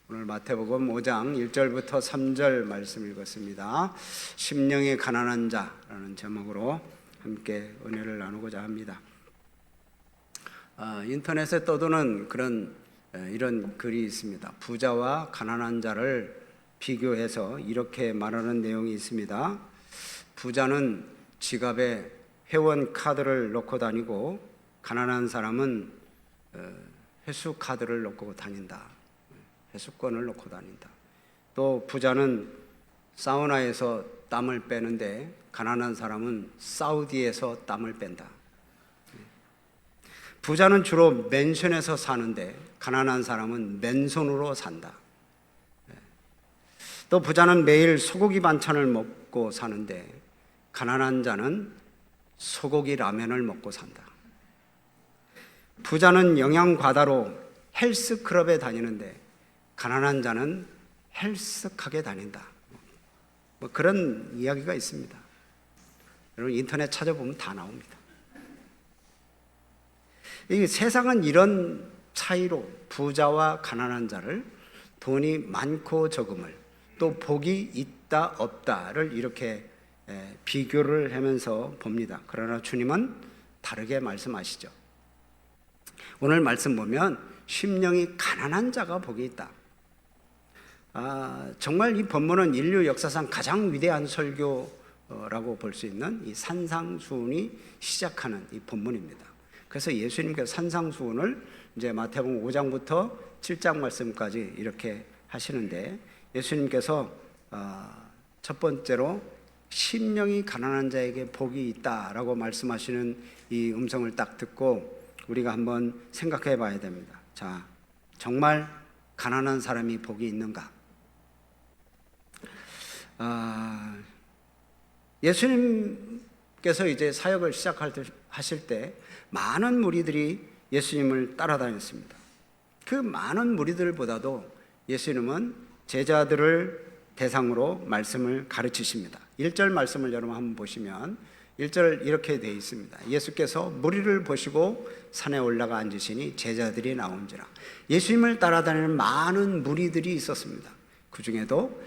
오늘 마태복음 5장 1절부터 3절 말씀 읽었습니다. 심령이 가난한 자라는 제목으로 함께 은혜를 나누고자 합니다. 인터넷에 떠도는 이런 글이 있습니다. 부자와 가난한 자를 비교해서 이렇게 말하는 내용이 있습니다. 부자는 지갑에 회원 카드를 넣고 다니고 가난한 사람은 회수 카드를 넣고 다닌다. 회수권을 놓고 다닌다. 또 부자는 사우나에서 땀을 빼는데 가난한 사람은 사우디에서 땀을 뺀다. 부자는 주로 맨션에서 사는데 가난한 사람은 맨손으로 산다. 또 부자는 매일 소고기 반찬을 먹고 사는데 가난한 자는 소고기 라면을 먹고 산다. 부자는 영양 과다로 헬스클럽에 다니는데 가난한 자는 헬스카게 다닌다. 그런 이야기가 있습니다. 여러분 인터넷 찾아보면 다 나옵니다. 이 세상은 이런 차이로 부자와 가난한 자를, 돈이 많고 적음을, 또 복이 있다 없다를 이렇게 비교를 하면서 봅니다. 그러나 주님은 다르게 말씀하시죠. 오늘 말씀 보면 심령이 가난한 자가 복이 있다. 정말 이 본문은 인류 역사상 가장 위대한 설교라고 볼 수 있는 이 산상수훈이 시작하는 이 본문입니다. 그래서 예수님께서 산상수훈을 이제 마태복음 5장부터 7장 말씀까지 이렇게 하시는데, 예수님께서 첫 번째로 심령이 가난한 자에게 복이 있다라고 말씀하시는 이 음성을 딱 듣고 우리가 한번 생각해 봐야 됩니다. 자, 정말 가난한 사람이 복이 있는가? 예수님께서 이제 사역을 시작하실 때 많은 무리들이 예수님을 따라다녔습니다. 그 많은 무리들보다도 예수님은 제자들을 대상으로 말씀을 가르치십니다. 1절 말씀을 여러분 한번 보시면 1절 이렇게 되어 있습니다. 예수께서 무리를 보시고 산에 올라가 앉으시니 제자들이 나온지라. 예수님을 따라다니는 많은 무리들이 있었습니다. 그 중에도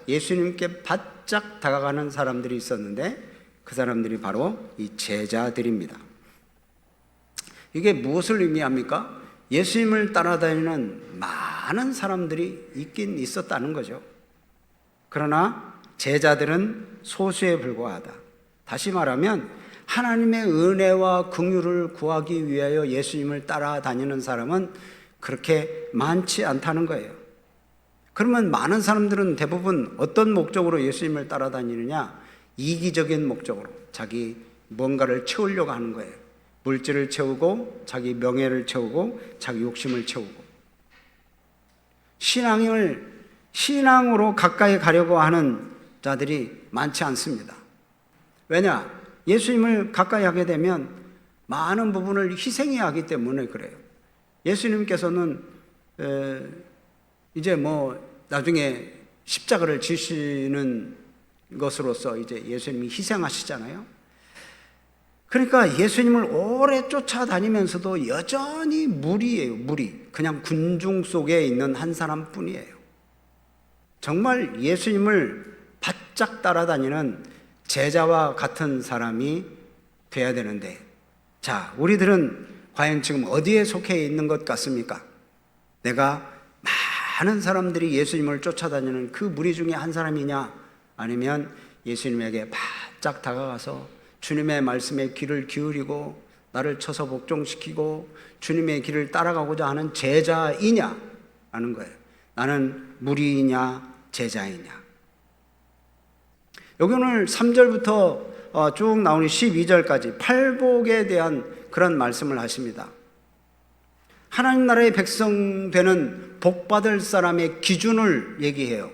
예수님께 바짝 다가가는 사람들이 있었는데 그 사람들이 바로 이 제자들입니다. 이게 무엇을 의미합니까? 예수님을 따라다니는 많은 사람들이 있긴 있었다는 거죠. 그러나 제자들은 소수에 불과하다. 다시 말하면 하나님의 은혜와 긍휼을 구하기 위하여 예수님을 따라다니는 사람은 그렇게 많지 않다는 거예요. 그러면 많은 사람들은 대부분 어떤 목적으로 예수님을 따라다니느냐? 이기적인 목적으로 자기 뭔가를 채우려고 하는 거예요. 물질을 채우고 자기 명예를 채우고 자기 욕심을 채우고, 신앙으로 가까이 가려고 하는 자들이 많지 않습니다. 왜냐? 예수님을 가까이 하게 되면 많은 부분을 희생해야 하기 때문에 그래요. 예수님께서는 이제 나중에 십자가를 지시는 것으로서 이제 예수님이 희생하시잖아요. 그러니까 예수님을 오래 쫓아다니면서도 여전히 무리예요. 그냥 군중 속에 있는 한 사람뿐이에요. 정말 예수님을 바짝 따라다니는 제자와 같은 사람이 돼야 되는데, 자, 우리들은 과연 지금 어디에 속해 있는 것 같습니까? 내가 많은 사람들이 예수님을 쫓아다니는 그 무리 중에 한 사람이냐, 아니면 예수님에게 바짝 다가가서 주님의 말씀에 귀를 기울이고 나를 쳐서 복종시키고 주님의 길을 따라가고자 하는 제자이냐 하는 거예요. 나는 무리이냐 제자이냐. 여기 오늘 3절부터 쭉 나오는 12절까지 팔복에 대한 그런 말씀을 하십니다. 하나님 나라의 백성 되는 복받을 사람의 기준을 얘기해요.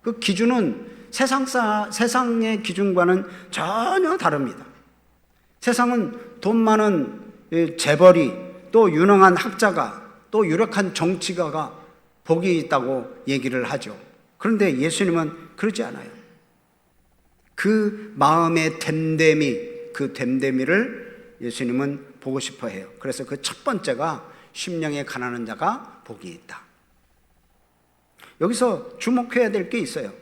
그 기준은 세상의 기준과는 전혀 다릅니다. 세상은 돈 많은 재벌이, 또 유능한 학자가, 또 유력한 정치가가 복이 있다고 얘기를 하죠. 그런데 예수님은 그러지 않아요. 그 마음의 됨됨이를 예수님은 보고 싶어 해요. 그래서 그 첫 번째가 심령이 가난한 자가 복이 있다. 여기서 주목해야 될 게 있어요.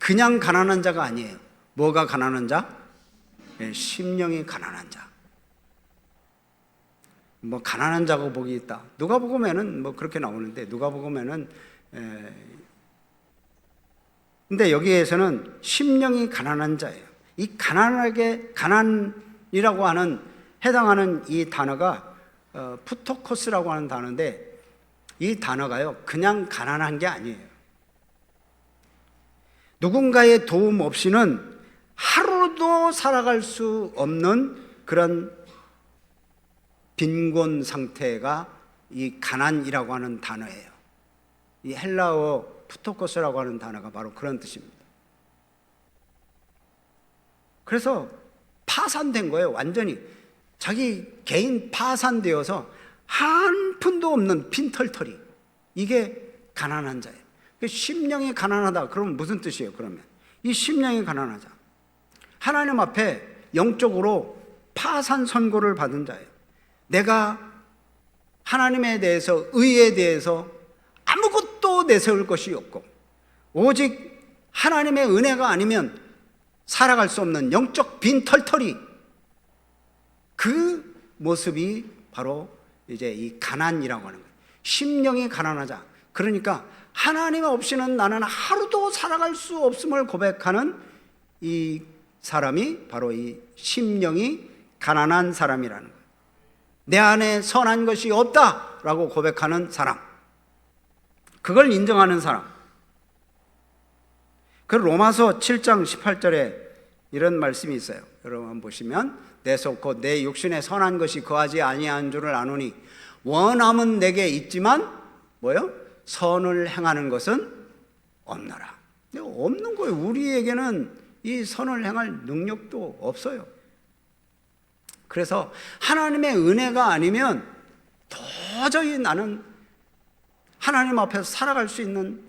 그냥 가난한 자가 아니에요. 뭐가 가난한 자? 심령이 가난한 자. 뭐 가난한 자가 복이 있다. 누가복음에는 뭐 그렇게 나오는데 누가복음에는 근데 여기에서는 심령이 가난한 자예요. 이 가난이라고 하는 해당하는 이 단어가 푸토코스라고 하는 단어인데 이 단어가요 그냥 가난한 게 아니에요. 누군가의 도움 없이는 하루도 살아갈 수 없는 그런 빈곤 상태가 이 가난이라고 하는 단어예요. 이 헬라어 푸토코스라고 하는 단어가 바로 그런 뜻입니다. 그래서 파산된 거예요. 완전히 자기 개인 파산되어서 한 푼도 없는 빈털터리. 이게 가난한 자예요. 심령이 가난하다 그러면 무슨 뜻이에요? 그러면 이 심령이 가난하자, 하나님 앞에 영적으로 파산 선고를 받은 자예요. 내가 하나님에 대해서, 의에 대해서 아무것도 내세울 것이 없고 오직 하나님의 은혜가 아니면 살아갈 수 없는 영적 빈털터리, 그 모습이 바로 이제 이 가난이라고 하는 거예요. 심령이 가난하자. 그러니까 하나님 없이는 나는 하루도 살아갈 수 없음을 고백하는 이 사람이 바로 이 심령이 가난한 사람이라는 거예요. 내 안에 선한 것이 없다라고 고백하는 사람, 그걸 인정하는 사람. 그 로마서 7장 18절에 이런 말씀이 있어요. 여러분 보시면 내 속 곧 내 육신에 선한 것이 거하지 아니한 줄을 아노니 원함은 내게 있지만 뭐요? 선을 행하는 것은 없노라. 없는 거예요. 우리에게는 이 선을 행할 능력도 없어요. 그래서 하나님의 은혜가 아니면 도저히 나는 하나님 앞에서 살아갈 수 있는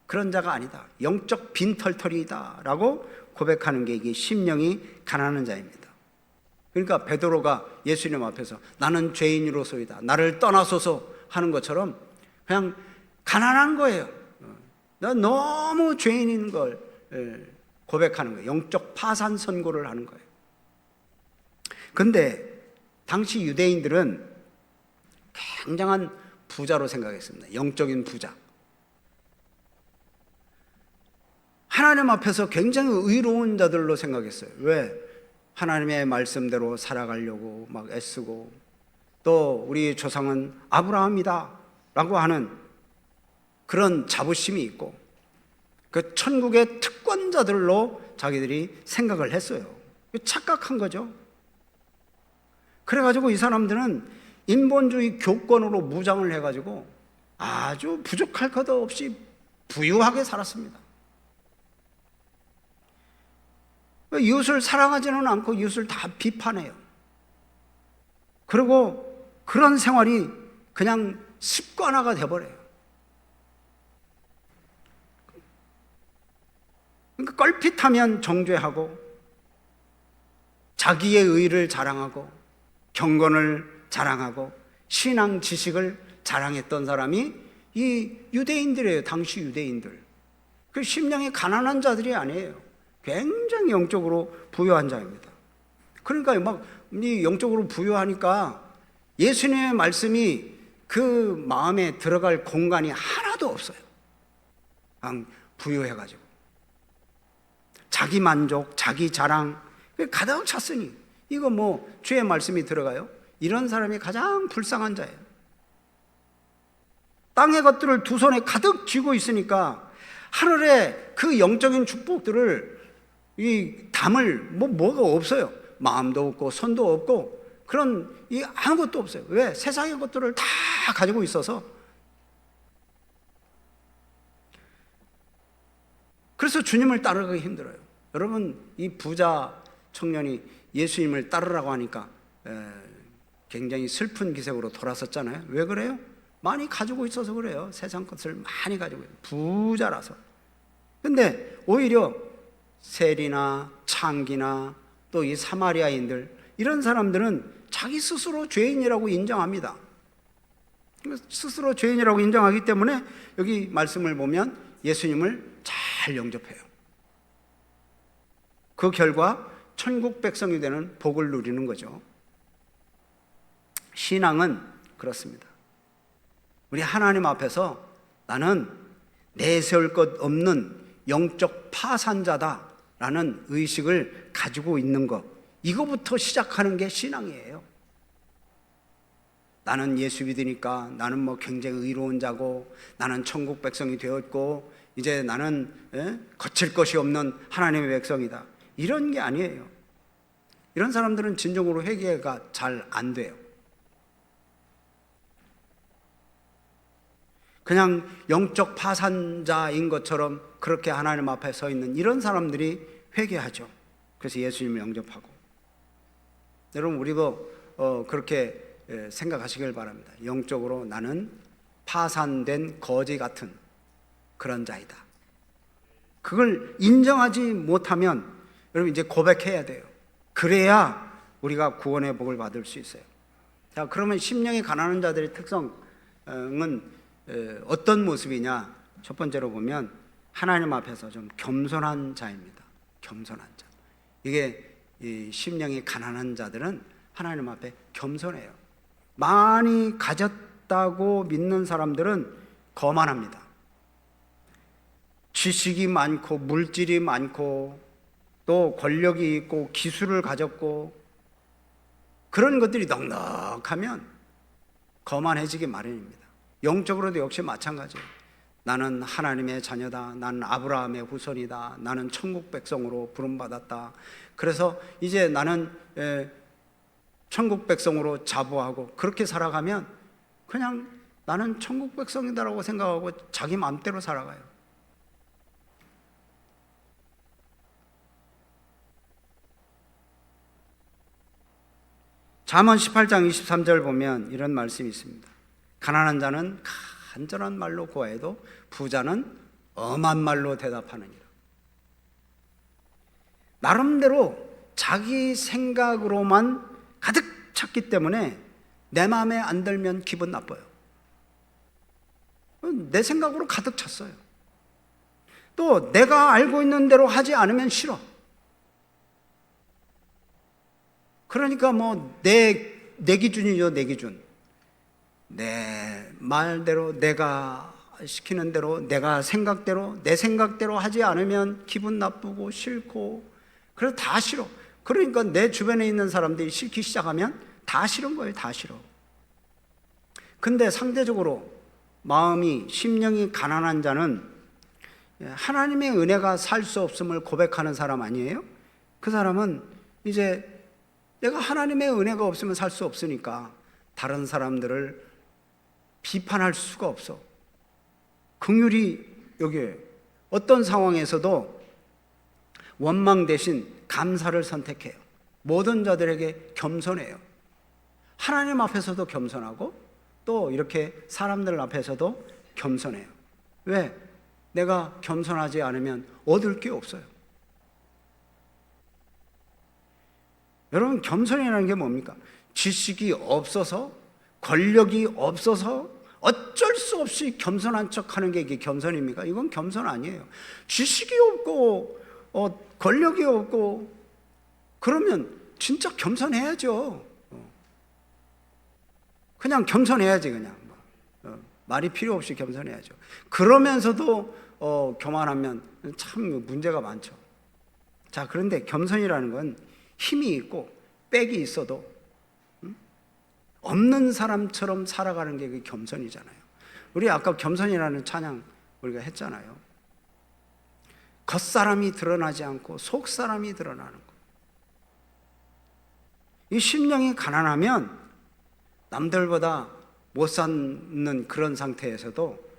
그런 자가 아니다. 영적 빈털터리이다 라고 고백하는 게 이게 심령이 가난한 자입니다. 그러니까 베드로가 예수님 앞에서 나는 죄인으로소이다, 나를 떠나소서 하는 것처럼 그냥 가난한 거예요. 나 너무 죄인인 걸 고백하는 거예요. 영적 파산 선고를 하는 거예요. 근데 당시 유대인들은 굉장한 부자로 생각했습니다. 영적인 부자. 하나님 앞에서 굉장히 의로운 자들로 생각했어요. 왜? 하나님의 말씀대로 살아가려고 막 애쓰고, 또 우리 조상은 아브라함이다 라고 하는 그런 자부심이 있고, 그 천국의 특권자들로 자기들이 생각을 했어요. 착각한 거죠. 그래가지고 이 사람들은 인본주의 교권으로 무장을 해가지고 아주 부족할 것 없이 부유하게 살았습니다. 이웃을 사랑하지는 않고 이웃을 다 비판해요. 그리고 그런 생활이 그냥 습관화가 돼버려요. 그러니까 껄핏하면 정죄하고 자기의 의를 자랑하고 경건을 자랑하고 신앙 지식을 자랑했던 사람이 이 유대인들이에요. 당시 유대인들. 그 심령이 가난한 자들이 아니에요. 굉장히 영적으로 부유한 자입니다. 그러니까 막 이 영적으로 부유하니까 예수님의 말씀이 그 마음에 들어갈 공간이 하나도 없어요. 그냥 부유해가지고 자기 만족, 자기 자랑 가득 찼으니 이거 뭐 주의 말씀이 들어가요? 이런 사람이 가장 불쌍한 자예요. 땅의 것들을 두 손에 가득 쥐고 있으니까 하늘에 그 영적인 축복들을 담을 뭐가 없어요. 마음도 없고 손도 없고 그런 아무것도 없어요. 왜? 세상의 것들을 다 가지고 있어서. 그래서 주님을 따르기 힘들어요. 여러분, 이 부자 청년이 예수님을 따르라고 하니까 굉장히 슬픈 기색으로 돌아섰잖아요. 왜 그래요? 많이 가지고 있어서 그래요. 세상 것을 많이 가지고 있어요. 부자라서. 근데 오히려 세리나 창기나 또 이 사마리아인들, 이런 사람들은 자기 스스로 죄인이라고 인정합니다. 스스로 죄인이라고 인정하기 때문에 여기 말씀을 보면 예수님을 잘 영접해요. 그 결과 천국 백성이 되는 복을 누리는 거죠. 신앙은 그렇습니다. 우리 하나님 앞에서 나는 내세울 것 없는 영적 파산자다라는 의식을 가지고 있는 것, 이거부터 시작하는 게 신앙이에요. 나는 예수 믿으니까 나는 뭐 굉장히 의로운 자고 나는 천국 백성이 되었고 이제 나는 거칠 것이 없는 하나님의 백성이다, 이런 게 아니에요. 이런 사람들은 진정으로 회개가 잘 안 돼요. 그냥 영적 파산자인 것처럼 그렇게 하나님 앞에 서 있는 이런 사람들이 회개하죠. 그래서 예수님을 영접하고. 여러분, 우리도 그렇게 생각하시길 바랍니다. 영적으로 나는 파산된 거지 같은 그런 자이다. 그걸 인정하지 못하면 여러분 이제 고백해야 돼요. 그래야 우리가 구원의 복을 받을 수 있어요. 자, 그러면 심령이 가난한 자들의 특성은 어떤 모습이냐? 첫 번째로 보면 하나님 앞에서 좀 겸손한 자입니다. 겸손한 자. 이게 이 심령이 가난한 자들은 하나님 앞에 겸손해요. 많이 가졌다고 믿는 사람들은 거만합니다. 지식이 많고 물질이 많고 또 권력이 있고 기술을 가졌고 그런 것들이 넉넉하면 거만해지기 마련입니다. 영적으로도 역시 마찬가지예요. 나는 하나님의 자녀다, 나는 아브라함의 후손이다, 나는 천국 백성으로 부름받았다. 그래서 이제 나는 천국 백성으로 자부하고 그렇게 살아가면 그냥 나는 천국 백성이다라고 생각하고 자기 마음대로 살아가요. 잠언 18장 23절 보면 이런 말씀이 있습니다. 가난한 자는 간절한 말로 구하여도 부자는 엄한 말로 대답하느니라. 나름대로 자기 생각으로만 가득 찼기 때문에 내 마음에 안 들면 기분 나빠요. 내 생각으로 가득 찼어요. 또 내가 알고 있는 대로 하지 않으면 싫어. 그러니까 뭐 내 기준이죠. 내 기준. 내 말대로, 내가 시키는 대로, 내가 생각대로, 내 생각대로 하지 않으면 기분 나쁘고 싫고, 그래서 다 싫어. 그러니까 내 주변에 있는 사람들이 싫기 시작하면 다 싫은 거예요. 다 싫어. 근데 상대적으로 마음이, 심령이 가난한 자는 하나님의 은혜가 살 수 없음을 고백하는 사람 아니에요? 그 사람은 이제 내가 하나님의 은혜가 없으면 살 수 없으니까 다른 사람들을 비판할 수가 없어. 긍휼이 여기에 어떤 상황에서도 원망 대신 감사를 선택해요. 모든 자들에게 겸손해요. 하나님 앞에서도 겸손하고 또 이렇게 사람들 앞에서도 겸손해요. 왜? 내가 겸손하지 않으면 얻을 게 없어요. 여러분, 겸손이라는 게 뭡니까? 지식이 없어서, 권력이 없어서 어쩔 수 없이 겸손한 척하는 게 이게 겸손입니까? 이건 겸손 아니에요. 지식이 없고 권력이 없고 그러면 진짜 겸손해야죠. 그냥 겸손해야지. 그냥 말이 필요 없이 겸손해야죠. 그러면서도 교만하면 참 문제가 많죠. 자, 그런데 겸손이라는 건 힘이 있고 빽이 있어도 없는 사람처럼 살아가는 게 겸손이잖아요. 우리 아까 겸손이라는 찬양 우리가 했잖아요. 겉사람이 드러나지 않고 속사람이 드러나는 거. 이 심령이 가난하면 남들보다 못 사는 그런 상태에서도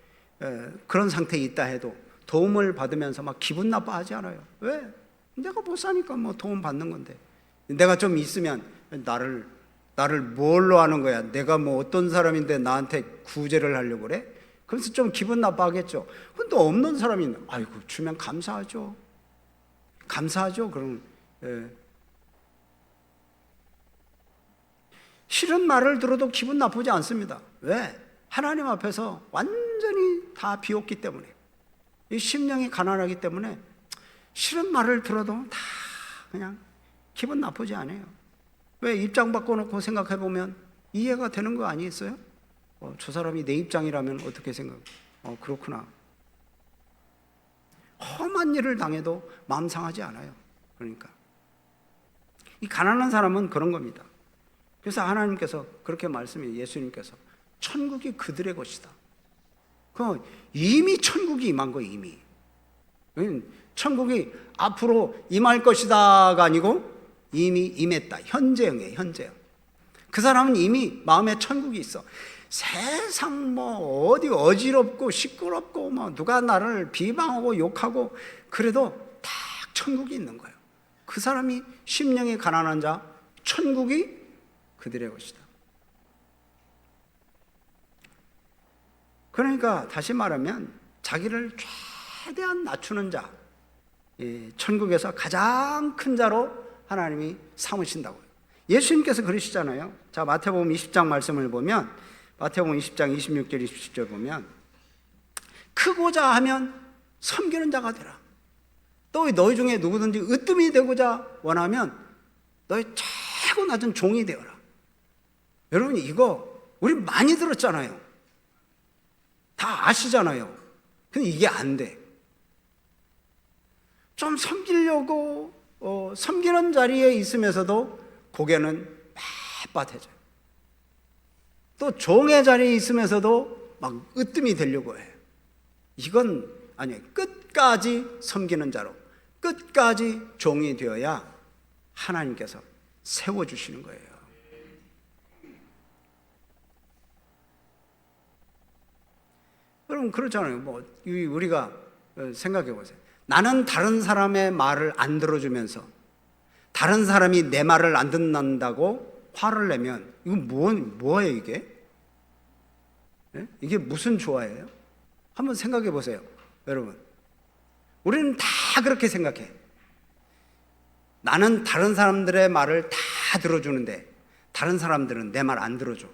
그런 상태에 있다 해도 도움을 받으면서 막 기분 나빠하지 않아요. 왜? 내가 못 사니까 뭐 도움 받는 건데. 내가 좀 있으면 나를 뭘로 하는 거야? 내가 뭐 어떤 사람인데 나한테 구제를 하려고 그래? 그래서 좀 기분 나빠하겠죠. 근데 없는 사람이 아이고 주면 감사하죠. 감사하죠. 그럼 싫은 말을 들어도 기분 나쁘지 않습니다. 왜? 하나님 앞에서 완전히 다 비웠기 때문에, 이 심령이 가난하기 때문에 싫은 말을 들어도 다 그냥 기분 나쁘지 않아요. 왜? 입장 바꿔놓고 생각해보면 이해가 되는 거 아니겠어요? 저 사람이 내 입장이라면 어떻게 생각해? 그렇구나. 험한 일을 당해도 마음 상하지 않아요. 그러니까 이 가난한 사람은 그런 겁니다. 그래서 하나님께서 그렇게 말씀해요. 예수님께서 천국이 그들의 것이다. 이미 천국이 임한 거예요. 이미 천국이 앞으로 임할 것이다가 아니고 이미 임했다. 현재형이에요. 현재형. 그 사람은 이미 마음에 천국이 있어. 세상 뭐 어디 어지럽고 시끄럽고 뭐 누가 나를 비방하고 욕하고 그래도 딱 천국이 있는 거예요. 그 사람이 심령이 가난한 자, 천국이 그들의 것이다. 그러니까 다시 말하면 자기를 최대한 낮추는 자, 천국에서 가장 큰 자로 하나님이 삼으신다고요. 예수님께서 그러시잖아요. 자, 마태복음 20장 말씀을 보면, 마태복음 20장 26절 27절 보면, 크고자 하면 섬기는 자가 되라. 또 너희 중에 누구든지 으뜸이 되고자 원하면 너희 최고 낮은 종이 되어라. 여러분, 이거 우리 많이 들었잖아요. 다 아시잖아요. 근데 이게 안 돼. 좀 섬기려고 섬기는 자리에 있으면서도 고개는 빳빳해져요. 또 종의 자리에 있으면서도 막 으뜸이 되려고 해요. 이건 아니에요. 끝까지 섬기는 자로, 끝까지 종이 되어야 하나님께서 세워주시는 거예요. 여러분 그렇잖아요. 뭐 우리가 생각해 보세요. 나는 다른 사람의 말을 안 들어주면서 다른 사람이 내 말을 안 듣는다고 화를 내면 이건 뭐예요 이게? 네? 이게 무슨 조화예요? 한번 생각해 보세요. 여러분, 우리는 다 그렇게 생각해. 나는 다른 사람들의 말을 다 들어주는데 다른 사람들은 내 말 안 들어줘.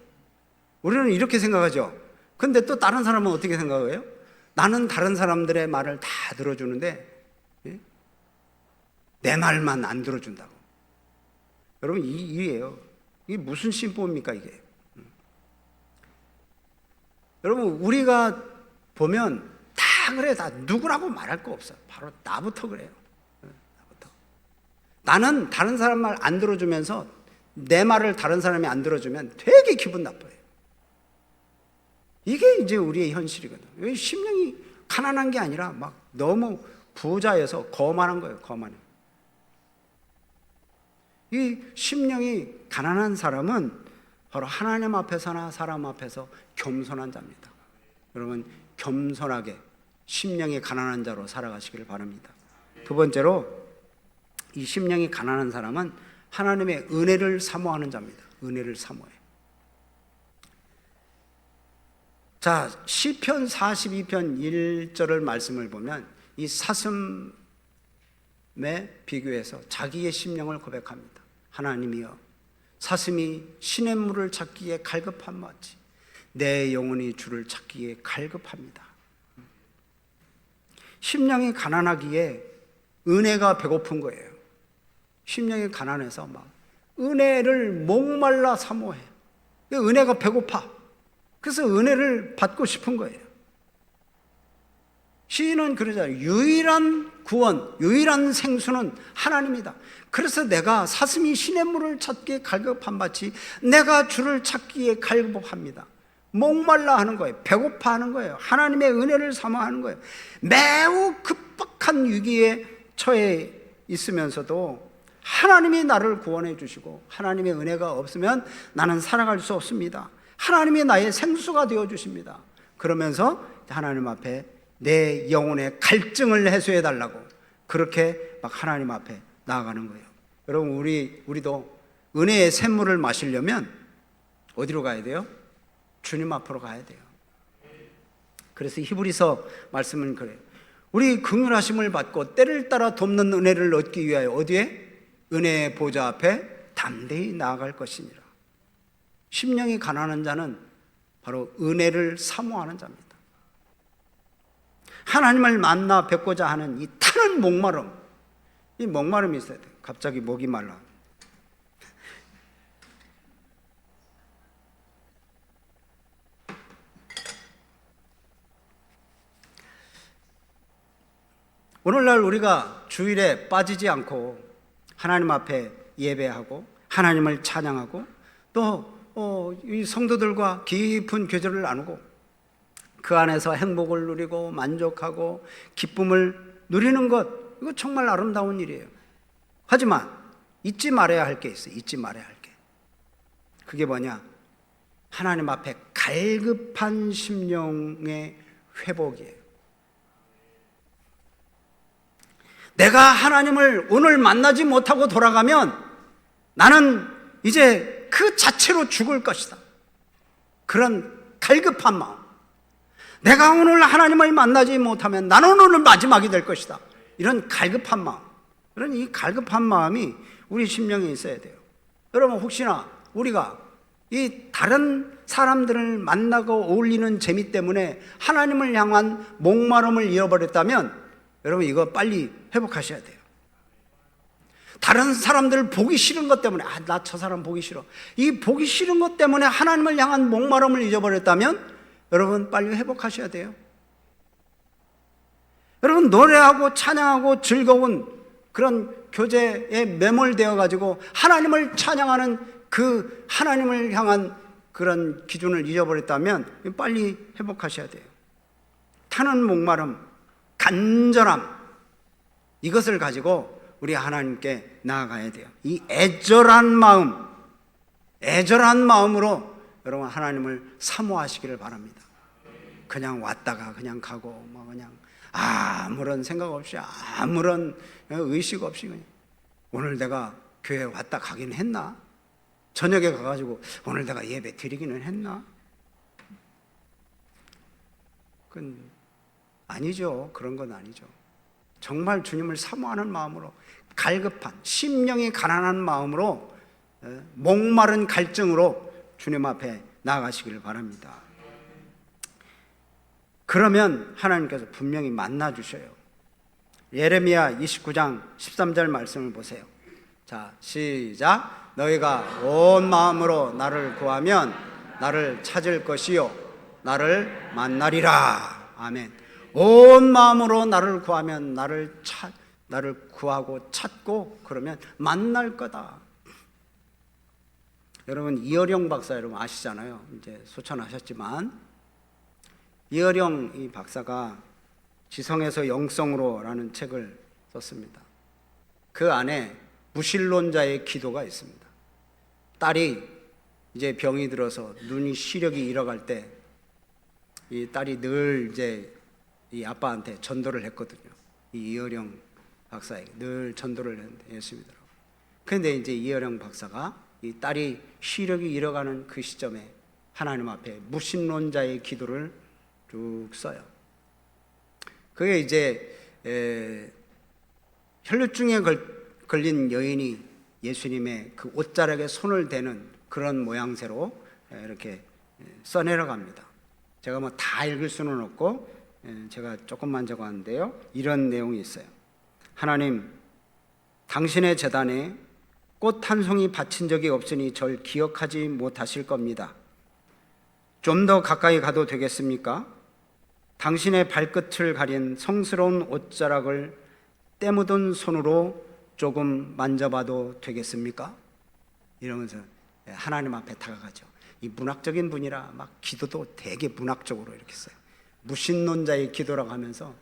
우리는 이렇게 생각하죠. 근데 또 다른 사람은 어떻게 생각해요? 나는 다른 사람들의 말을 다 들어주는데 내 말만 안 들어준다고. 여러분, 이게요. 이게 무슨 신법입니까 이게? 여러분, 우리가 보면 다 그래. 다 누구라고 말할 거 없어요. 바로 나부터 그래요. 나부터. 나는 다른 사람 말 안 들어주면서 내 말을 다른 사람이 안 들어주면 되게 기분 나빠요. 이게 이제 우리의 현실이거든. 왜 심령이 가난한 게 아니라 막 너무 부자여서 거만한 거예요. 거만해. 이 심령이 가난한 사람은 바로 하나님 앞에서나 사람 앞에서 겸손한 자입니다. 여러분, 겸손하게 심령이 가난한 자로 살아가시기를 바랍니다. 두 번째로, 이 심령이 가난한 사람은 하나님의 은혜를 사모하는 자입니다. 은혜를 사모해. 자, 시편 42편 1절을 말씀을 보면 이 사슴에 비교해서 자기의 심령을 고백합니다. 하나님이여, 사슴이 시냇물을 찾기에 갈급한 마치 내 영혼이 주를 찾기에 갈급합니다. 심령이 가난하기에 은혜가 배고픈 거예요. 심령이 가난해서 막 은혜를 목말라 사모해. 은혜가 배고파. 그래서 은혜를 받고 싶은 거예요. 시인은 그러잖아요. 유일한 구원, 유일한 생수는 하나님이다. 그래서 내가 사슴이 시냇물을 찾기에 갈급한 마치 내가 주를 찾기에 갈급합니다. 목말라 하는 거예요. 배고파 하는 거예요. 하나님의 은혜를 사모하는 거예요. 매우 급박한 위기에 처해 있으면서도 하나님이 나를 구원해 주시고 하나님의 은혜가 없으면 나는 살아갈 수 없습니다. 하나님이 나의 생수가 되어 주십니다. 그러면서 하나님 앞에 내 영혼의 갈증을 해소해 달라고 그렇게 막 하나님 앞에 나아가는 거예요. 여러분, 우리도 은혜의 샘물을 마시려면 어디로 가야 돼요? 주님 앞으로 가야 돼요. 그래서 히브리서 말씀은 그래요. 우리 긍휼하심을 받고 때를 따라 돕는 은혜를 얻기 위하여 어디에? 은혜의 보좌 앞에 담대히 나아갈 것이니라. 심령이 가난한 자는 바로 은혜를 사모하는 자입니다. 하나님을 만나 뵙고자 하는 이 타는 목마름, 이 목마름이 있어야 돼요. 갑자기 목이 말라. 오늘날 우리가 주일에 빠지지 않고 하나님 앞에 예배하고 하나님을 찬양하고 또 이 성도들과 깊은 교제를 나누고 그 안에서 행복을 누리고 만족하고 기쁨을 누리는 것, 이거 정말 아름다운 일이에요. 하지만 잊지 말아야 할 게 있어요. 잊지 말아야 할 게. 그게 뭐냐? 하나님 앞에 갈급한 심령의 회복이에요. 내가 하나님을 오늘 만나지 못하고 돌아가면 나는 이제 그 자체로 죽을 것이다. 그런 갈급한 마음. 내가 오늘 하나님을 만나지 못하면 나는 오늘 마지막이 될 것이다. 이런 갈급한 마음. 그런 이 갈급한 마음이 우리 심령에 있어야 돼요. 여러분, 혹시나 우리가 이 다른 사람들을 만나고 어울리는 재미 때문에 하나님을 향한 목마름을 잃어버렸다면 여러분, 이거 빨리 회복하셔야 돼요. 다른 사람들 보기 싫은 것 때문에, 나 저 사람 보기 싫어. 이 보기 싫은 것 때문에 하나님을 향한 목마름을 잊어버렸다면 여러분, 빨리 회복하셔야 돼요. 여러분, 노래하고 찬양하고 즐거운 그런 교제에 매몰되어 가지고 하나님을 찬양하는 그 하나님을 향한 그런 기준을 잊어버렸다면 빨리 회복하셔야 돼요. 타는 목마름, 간절함, 이것을 가지고 우리 하나님께 나아가야 돼요. 이 애절한 마음으로 여러분 하나님을 사모하시기를 바랍니다. 그냥 왔다가 그냥 가고 뭐 그냥 아무런 생각 없이 아무런 의식 없이 그냥 오늘 내가 교회 왔다 가긴 했나? 저녁에 가가지고 오늘 내가 예배 드리기는 했나? 그건 아니죠. 그런 건 아니죠. 정말 주님을 사모하는 마음으로, 갈급한 심령이 가난한 마음으로, 목마른 갈증으로 주님 앞에 나아가시기를 바랍니다. 그러면 하나님께서 분명히 만나 주셔요. 예레미야 29장 13절 말씀을 보세요. 자, 시작. 너희가 온 마음으로 나를 구하면 나를 찾을 것이요 나를 만나리라. 아멘. 온 마음으로 나를 구하면 나를 구하고 찾고 그러면 만날 거다. 여러분, 이어령 박사 여러분 아시잖아요. 이제 소천하셨지만 이어령 이 박사가 지성에서 영성으로라는 책을 썼습니다. 그 안에 무신론자의 기도가 있습니다. 딸이 이제 병이 들어서 눈이 시력이 잃어갈 때 이 딸이 늘 이제 이 아빠한테 전도를 했거든요. 이 이어령 박사에게 늘 전도를 했는데 예수님이더라고요. 그런데 이제 이어령 박사가 이 딸이 시력이 잃어가는 그 시점에 하나님 앞에 무신론자의 기도를 쭉 써요. 그게 이제 혈류증에 걸린 여인이 예수님의 그 옷자락에 손을 대는 그런 모양새로 이렇게 써내려갑니다. 제가 뭐 다 읽을 수는 없고 제가 조금만 적었는데요. 이런 내용이 있어요. 하나님, 당신의 제단에 꽃 한 송이 바친 적이 없으니 절 기억하지 못하실 겁니다. 좀 더 가까이 가도 되겠습니까? 당신의 발끝을 가린 성스러운 옷자락을 때 묻은 손으로 조금 만져봐도 되겠습니까? 이러면서 하나님 앞에 다가가죠. 이 문학적인 분이라 막 기도도 되게 문학적으로 이렇게 써요. 무신론자의 기도라고 하면서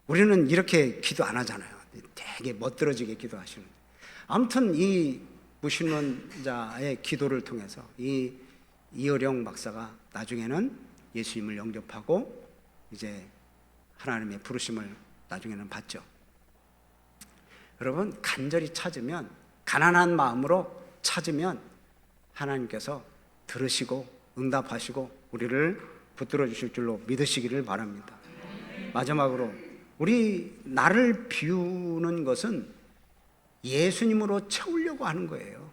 우리는 이렇게 기도 안 하잖아요. 되게 멋들어지게 기도하시는데 아무튼 이 무신론자의 기도를 통해서 이 이어령 박사가 나중에는 예수님을 영접하고 이제 하나님의 부르심을 나중에는 받죠. 여러분, 간절히 찾으면, 가난한 마음으로 찾으면 하나님께서 들으시고 응답하시고 우리를 붙들어 주실 줄로 믿으시기를 바랍니다. 마지막으로 우리 나를 비우는 것은 예수님으로 채우려고 하는 거예요.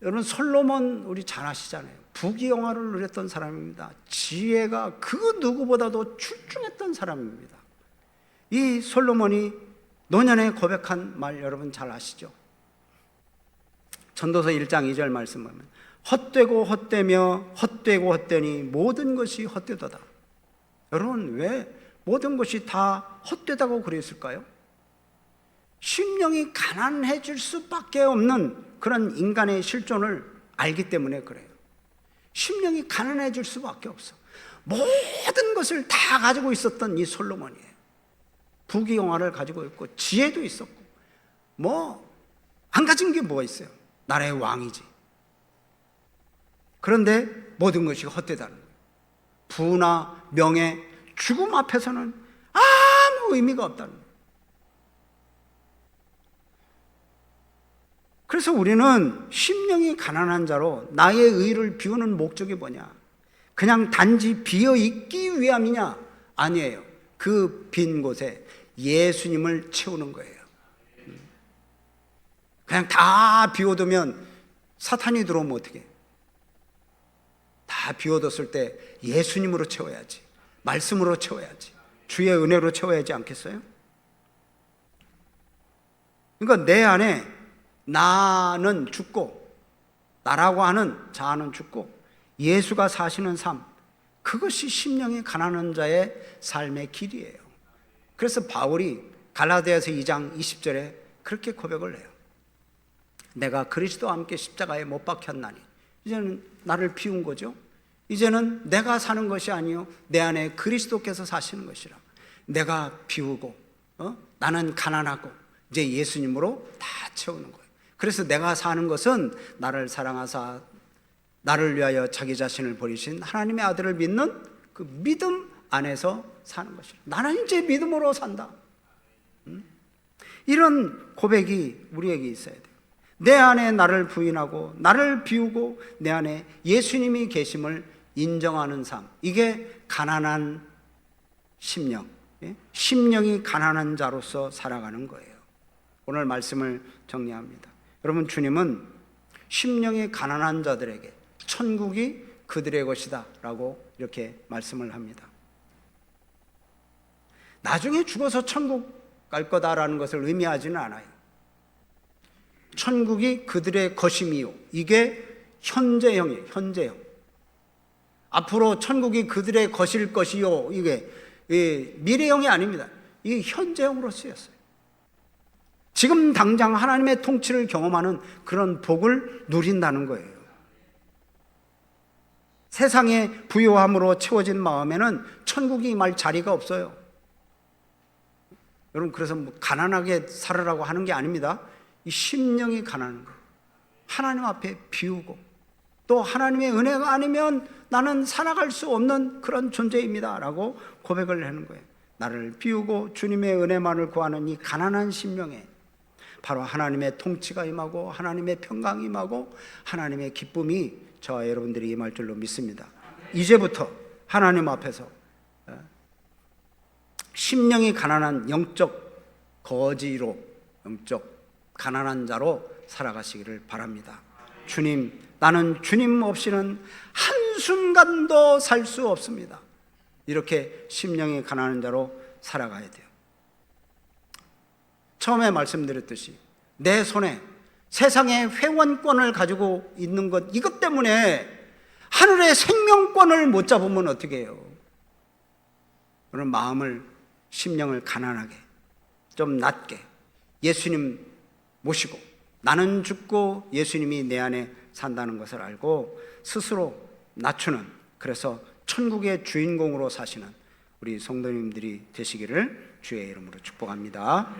여러분 솔로몬 우리 잘 아시잖아요. 부귀영화를 누렸던 사람입니다. 지혜가 그 누구보다도 출중했던 사람입니다. 이 솔로몬이 노년에 고백한 말 여러분 잘 아시죠? 전도서 1장 2절 말씀 보면 헛되고 헛되며 헛되고 헛되니 모든 것이 헛되도다. 여러분 왜 모든 것이 다 헛되다고 그랬을까요? 심령이 가난해질 수밖에 없는 그런 인간의 실존을 알기 때문에 그래요. 심령이 가난해질 수밖에 없어. 모든 것을 다 가지고 있었던 이 솔로몬이에요. 부귀영화를 가지고 있고 지혜도 있었고 안 가진 게 뭐가 있어요? 나라의 왕이지. 그런데 모든 것이 헛되다는 거예요. 부나 명예, 죽음 앞에서는 아무 의미가 없다는 거예요. 그래서 우리는 심령이 가난한 자로 나의 의를 비우는 목적이 뭐냐? 그냥 단지 비어 있기 위함이냐? 아니에요. 그 빈 곳에 예수님을 채우는 거예요. 그냥 다 비워두면 사탄이 들어오면 어떻게 해요? 다 비워뒀을 때 예수님으로 채워야지. 말씀으로 채워야지. 주의 은혜로 채워야지 않겠어요? 그러니까 내 안에 나는 죽고 나라고 하는 자아는 죽고 예수가 사시는 삶, 그것이 심령이 가난한 자의 삶의 길이에요. 그래서 바울이 갈라디아서 2장 20절에 그렇게 고백을 해요. 내가 그리스도와 함께 십자가에 못 박혔나니 이제는 나를 비운 거죠. 이제는 내가 사는 것이 아니요 내 안에 그리스도께서 사시는 것이라. 내가 비우고 나는 가난하고 이제 예수님으로 다 채우는 거예요. 그래서 내가 사는 것은 나를 사랑하사 나를 위하여 자기 자신을 버리신 하나님의 아들을 믿는 그 믿음 안에서 사는 것이라. 나는 이제 믿음으로 산다. 이런 고백이 우리에게 있어야 돼요. 내 안에 나를 부인하고 나를 비우고 내 안에 예수님이 계심을 인정하는 삶, 이게 가난한 심령, 심령이 가난한 자로서 살아가는 거예요. 오늘 말씀을 정리합니다. 여러분, 주님은 심령이 가난한 자들에게 천국이 그들의 것이다 라고 이렇게 말씀을 합니다. 나중에 죽어서 천국 갈 거다라는 것을 의미하지는 않아요. 천국이 그들의 것임이요, 이게 현재형이에요. 현재형. 앞으로 천국이 그들의 것일 것이요, 이게 미래형이 아닙니다. 이게 현재형으로 쓰였어요. 지금 당장 하나님의 통치를 경험하는 그런 복을 누린다는 거예요. 세상의 부요함으로 채워진 마음에는 천국이 임할 자리가 없어요. 여러분, 그래서 가난하게 살으라고 하는 게 아닙니다. 이 심령이 가난한 거예요. 하나님 앞에 비우고 또 하나님의 은혜가 아니면 나는 살아갈 수 없는 그런 존재입니다 라고 고백을 하는 거예요. 나를 비우고 주님의 은혜만을 구하는 이 가난한 심령에 바로 하나님의 통치가 임하고 하나님의 평강이 임하고 하나님의 기쁨이 저와 여러분들이 임할 줄로 믿습니다. 이제부터 하나님 앞에서 심령이 가난한 영적 거지로, 영적 가난한 자로 살아가시기를 바랍니다. 주님, 나는 주님 없이는 한순간도 살 수 없습니다. 이렇게 심령이 가난한 자로 살아가야 돼요. 처음에 말씀드렸듯이 내 손에 세상의 회원권을 가지고 있는 것, 이것 때문에 하늘의 생명권을 못 잡으면 어떻게 해요? 그런 마음을, 심령을 가난하게, 좀 낮게 예수님 모시고 나는 죽고 예수님이 내 안에 산다는 것을 알고 스스로 낮추는, 그래서 천국의 주인공으로 사시는 우리 성도님들이 되시기를 주의 이름으로 축복합니다.